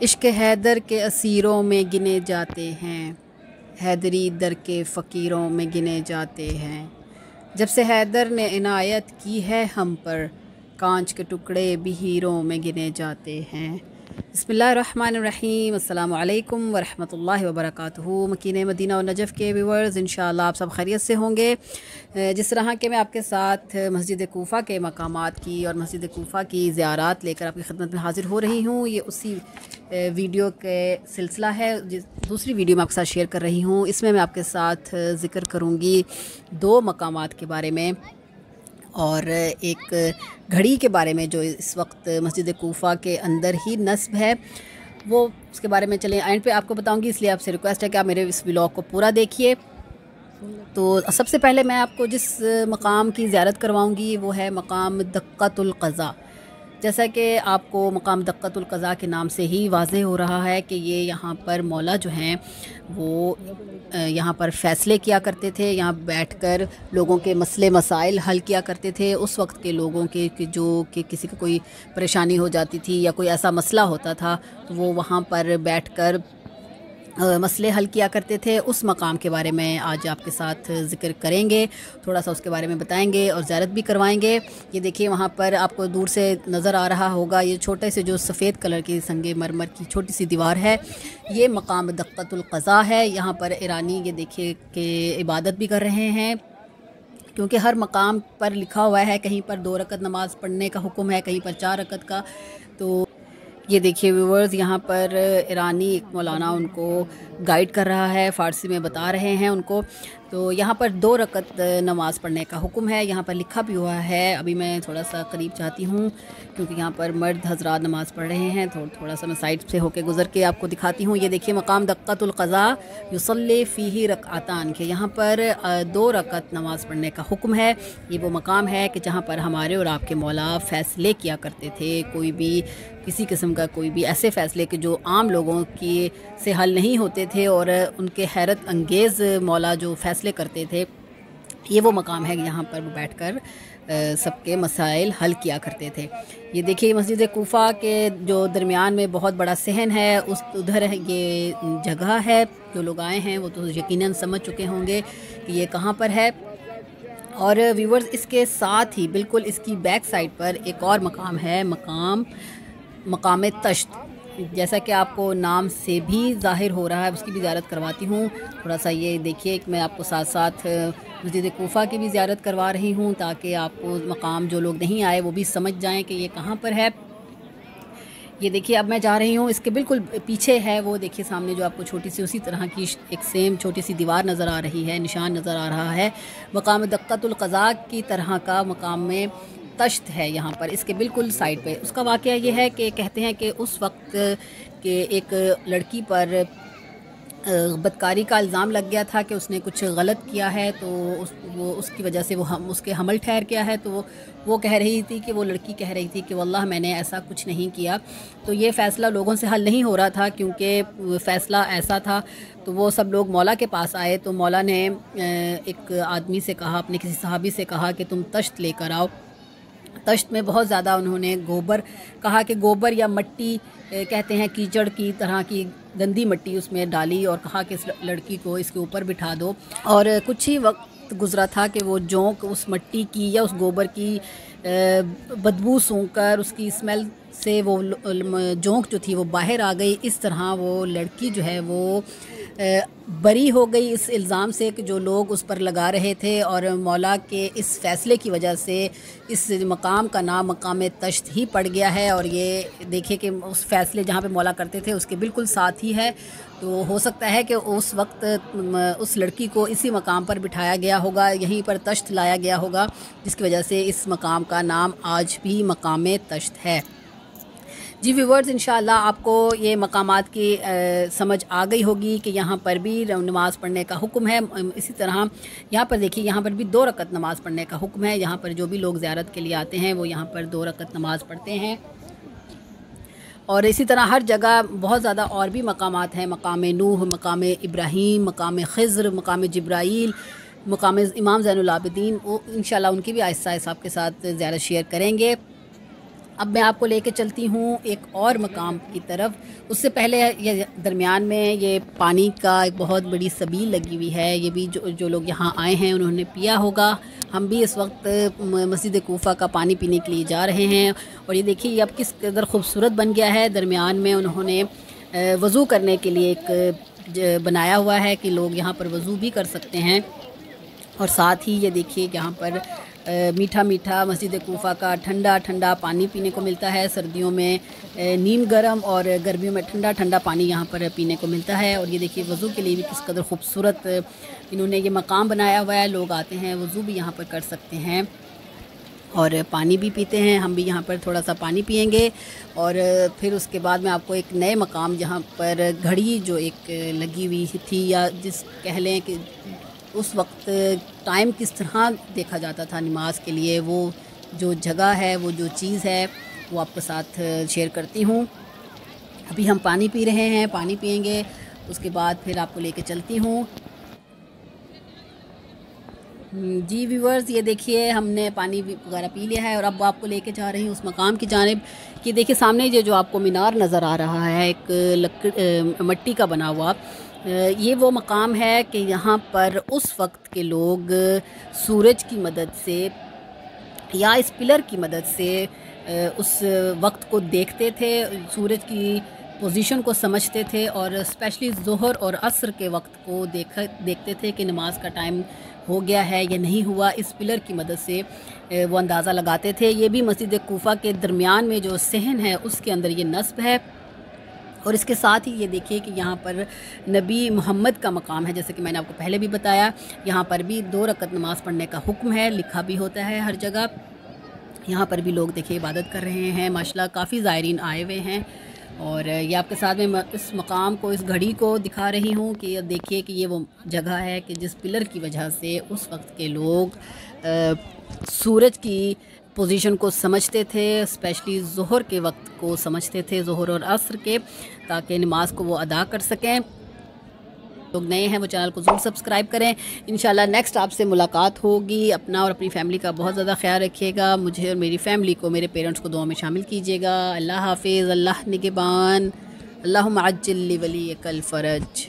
इश्क हैदर के असीरों में गिने जाते हैं, हैदरी दर के फ़कीरों में गिने जाते हैं। जब से हैदर ने इनायत की है हम पर, कांच के टुकड़े भी हीरों में गिने जाते हैं। बिस्मिल्लाहिर्रहमानिर्रहीम। अस्सलामु अलैकुम वरहमतुल्लाहि वबरकातुहू। मकीन मदीना और नजफ़ के व्यूअर्स, इंशाअल्लाह आप सब खैरियत से होंगे। जिस तरह के मैं आपके साथ मस्जिद कूफ़ा के मकामात की और मस्जिद कूफ़ा की ज़ियारात लेकर आपकी खिदमत में हाज़िर हो रही हूँ, ये उसी वीडियो के सिलसिला है। दूसरी वीडियो मैं आपके साथ शेयर कर रही हूँ। इसमें मैं आपके साथ ज़िक्र करूँगी 2 मकामात के बारे में और एक घड़ी के बारे में जो इस वक्त मस्जिद कूफ़ा के अंदर ही नस्ब है, वो उसके बारे में चलें एंड पे आपको बताऊंगी। इसलिए आपसे रिक्वेस्ट है कि आप मेरे इस व्लॉग को पूरा देखिए। तो सबसे पहले मैं आपको जिस मकाम की ज़ियारत करवाऊंगी वो है मकाम दक्कतुल क़ज़ा। जैसा कि आपको मकाम दक्कतुल क़ज़ा के नाम से ही वाज़ेह हो रहा है कि ये यहाँ पर मौला जो हैं वो यहाँ पर फ़ैसले किया करते थे, यहाँ बैठकर लोगों के मसले मसाइल हल किया करते थे। उस वक्त के लोगों के कि जो कि किसी को कोई परेशानी हो जाती थी या कोई ऐसा मसला होता था तो वो वहाँ पर बैठकर मसले हल किया करते थे। उस मकाम के बारे में आज आपके साथ ज़िक्र करेंगे, थोड़ा सा उसके बारे में बताएंगे और ज़ियारत भी करवाएंगे। ये देखिए वहाँ पर आपको दूर से नज़र आ रहा होगा, ये छोटे से जो सफ़ेद कलर की संगे मरमर की छोटी सी दीवार है, ये मकाम दक्कतुल क़ज़ा है। यहाँ पर ईरानी ये देखिए कि इबादत भी कर रहे हैं, क्योंकि हर मकाम पर लिखा हुआ है, कहीं पर 2 रकत नमाज़ पढ़ने का हुक्म है, कहीं पर 4 रकत का। तो ये देखिए व्यूवर्स, यहाँ पर ईरानी एक मौलाना उनको गाइड कर रहा है, फ़ारसी में बता रहे हैं उनको। तो यहाँ पर 2 रकत नमाज़ पढ़ने का हुक्म है, यहाँ पर लिखा भी हुआ है। अभी मैं थोड़ा सा करीब चाहती हूँ क्योंकि यहाँ पर मर्द हजरात नमाज़ पढ़ रहे हैं। थोड़ा सा मैं साइड से होकर गुज़र के आपको दिखाती हूँ। ये देखिए मकाम दक्कतुल क़ज़ा युसल्ली फ़ीही रकअतान के, यहाँ पर 2 रकत नमाज़ पढ़ने का हुक्म है। ये वो मकाम है कि जहाँ पर हमारे और आपके मौला फ़ैसले किया करते थे। कोई भी किसी किस्म का कोई भी ऐसे फ़ैसले के जो आम लोगों की से हल नहीं होते थे और उनके हैरत अंगेज़ मौला जो फ़ैसले करते थे, ये वो मकाम है यहाँ पर वो बैठकर सबके मसाइल हल किया करते थे। ये देखिए मस्जिद कूफ़ा के जो दरमियान में बहुत बड़ा सहन है, उस उधर ये जगह है। जो लोग आए हैं वो तो यकीनन समझ चुके होंगे कि ये कहाँ पर है। और व्यूवर्स, इसके साथ ही बिल्कुल इसकी बैक साइड पर एक और मकाम है, मकाम तश्त। जैसा कि आपको नाम से भी ज़ाहिर हो रहा है, उसकी भी ज़ियारत करवाती हूँ। थोड़ा सा ये देखिए कि मैं आपको साथ साथ मस्जिद कूफ़ा की भी ज़ियारत करवा रही हूँ, ताकि आपको मकाम जो लोग नहीं आए वो भी समझ जाएं कि ये कहाँ पर है। ये देखिए अब मैं जा रही हूँ, इसके बिल्कुल पीछे है वो देखिए सामने जो आपको छोटी सी उसी तरह की एक सेम छोटी सी दीवार नज़र आ रही है, निशान नज़र आ रहा है। मकाम दक्कतुल क़ज़ा की तरह का मकाम में तश्त है यहाँ पर, इसके बिल्कुल साइड पे। उसका वाक़या ये है कि कहते हैं कि उस वक्त के एक लड़की पर बदकारी का इल्ज़ाम लग गया था कि उसने कुछ गलत किया है, तो उसकी वजह से उसके हमल ठहर गया है। तो वो कह रही थी कि वो लड़की कह रही थी कि वल्लाह मैंने ऐसा कुछ नहीं किया। तो ये फ़ैसला लोगों से हल नहीं हो रहा था, क्योंकि फ़ैसला ऐसा था। तो वो सब लोग मौला के पास आए, तो मौला ने एक आदमी से कहा, अपने किसी सहाबी से कहा कि तुम तश्त लेकर आओ। तश्त में बहुत ज़्यादा उन्होंने गोबर कहा कि गोबर या मट्टी कहते हैं कीचड़ की तरह की गंदी मट्टी उसमें डाली और कहा कि इस लड़की को इसके ऊपर बिठा दो। और कुछ ही वक्त गुज़रा था कि वो जोंक उस मट्टी की या उस गोबर की बदबू सूंघकर उसकी स्मेल से वो जोंक जो थी वो बाहर आ गई। इस तरह वो लड़की जो है वो बरी हो गई इस इल्ज़ाम से कि जो लोग उस पर लगा रहे थे। और मौला के इस फ़ैसले की वजह से इस मकाम का नाम मकाम तश्त ही पड़ गया है। और ये देखिए कि उस फ़ैसले जहाँ पे मौला करते थे उसके बिल्कुल साथ ही है। तो हो सकता है कि उस वक्त उस लड़की को इसी मकाम पर बिठाया गया होगा, यहीं पर तश्त लाया गया होगा, जिसकी वजह से इस मकाम का नाम आज भी मकाम तश्त है। जी व्यूवर्स, इंशाअल्लाह आपको ये मकामात की समझ आ गई होगी कि यहाँ पर भी नमाज़ पढ़ने का हुक्म है। इसी तरह यहाँ पर देखिए, यहाँ पर भी 2 रकत नमाज़ पढ़ने का हुक्म है। यहाँ पर जो भी लोग ज़ियारत के लिए आते हैं वो यहाँ पर 2 रकत नमाज़ पढ़ते हैं। और इसी तरह हर जगह बहुत ज़्यादा और भी मकामात हैं, मकाम नूह, मकाम इब्राहीम, मकाम ख़िज़्र, मकाम जिब्राईल, मकाम इमाम ज़ैनुल आबिदीन। वो इंशाअल्लाह उनकी भी आहिस्ता आहिस्ता आपके साथ ज़ियारत शेयर करेंगे। अब मैं आपको लेके चलती हूँ एक और मकाम की तरफ। उससे पहले ये दरमियान में ये पानी का एक बहुत बड़ी सबील लगी हुई है। ये भी जो लोग यहाँ आए हैं उन्होंने पिया होगा। हम भी इस वक्त मस्जिद कूफा का पानी पीने के लिए जा रहे हैं। और ये देखिए ये अब किस कदर खूबसूरत बन गया है। दरमियान में उन्होंने वज़ू करने के लिए एक बनाया हुआ है कि लोग यहाँ पर वज़ू भी कर सकते हैं। और साथ ही ये देखिए यहाँ पर मीठा मीठा मस्जिद कूफा का ठंडा ठंडा पानी पीने को मिलता है। सर्दियों में नीम गर्म और गर्मियों में ठंडा ठंडा पानी यहाँ पर पीने को मिलता है। और ये देखिए वज़ू के लिए भी किस कदर खूबसूरत इन्होंने ये मकाम बनाया हुआ है। लोग आते हैं वज़ू भी यहाँ पर कर सकते हैं और पानी भी पीते हैं। हम भी यहाँ पर थोड़ा सा पानी पियेंगे और फिर उसके बाद में आपको एक नए मकाम जहाँ पर घड़ी जो एक लगी हुई थी, या जिस कह लें कि उस वक्त टाइम किस तरह देखा जाता था नमाज के लिए, वो जो जगह है, वो जो चीज़ है, वो आपके साथ शेयर करती हूँ। अभी हम पानी पी रहे हैं, पानी पियेंगे, उसके बाद फिर आपको लेके चलती हूँ। जी व्यूवर्स, ये देखिए हमने पानी वगैरह पी लिया है और अब आपको लेके जा रही हूँ उस मकाम की जानिब कि देखिए सामने ये जो आपको मीनार नज़र आ रहा है, एक मिट्टी का बना हुआ, ये वो मकाम है कि यहाँ पर उस वक्त के लोग सूरज की मदद से या इस पिलर की मदद से उस वक्त को देखते थे, सूरज की पोजीशन को समझते थे और स्पेशली ज़ोहर और असर के वक्त को देखते थे कि नमाज का टाइम हो गया है या नहीं हुआ। इस पिलर की मदद से वो अंदाज़ा लगाते थे। ये भी मस्जिद कूफा के दरमियान में जो सहन है उसके अंदर ये नस्ब है। और इसके साथ ही ये देखिए कि यहाँ पर नबी मोहम्मद का मकाम है, जैसे कि मैंने आपको पहले भी बताया। यहाँ पर भी 2 रकत नमाज़ पढ़ने का हुक्म है, लिखा भी होता है हर जगह। यहाँ पर भी लोग देखिए इबादत कर रहे हैं, माशाल्लाह काफ़ी ज़ायरीन आए हुए हैं। और ये आपके साथ में इस मकाम को, इस घड़ी को दिखा रही हूँ कि देखिए कि ये वो जगह है कि जिस पिलर की वजह से उस वक्त के लोग सूरज की पोजीशन को समझते थे, स्पेशली ज़ोहर के वक्त को समझते थे, ज़ोहर और असर के, ताकि नमाज को वो अदा कर सकें। लोग नए हैं वो चैनल को ज़रूर सब्सक्राइब करें। इंशाल्लाह नेक्स्ट आपसे मुलाकात होगी। अपना और अपनी फैमिली का बहुत ज़्यादा ख्याल रखिएगा। मुझे और मेरी फैमिली को, मेरे पेरेंट्स को दुआ में शामिल कीजिएगा। अल्लाह हाफिज़, अल्लाह निगहबान, अल्लाहुम्मा अज्जिल लि वलियकल फ़रज।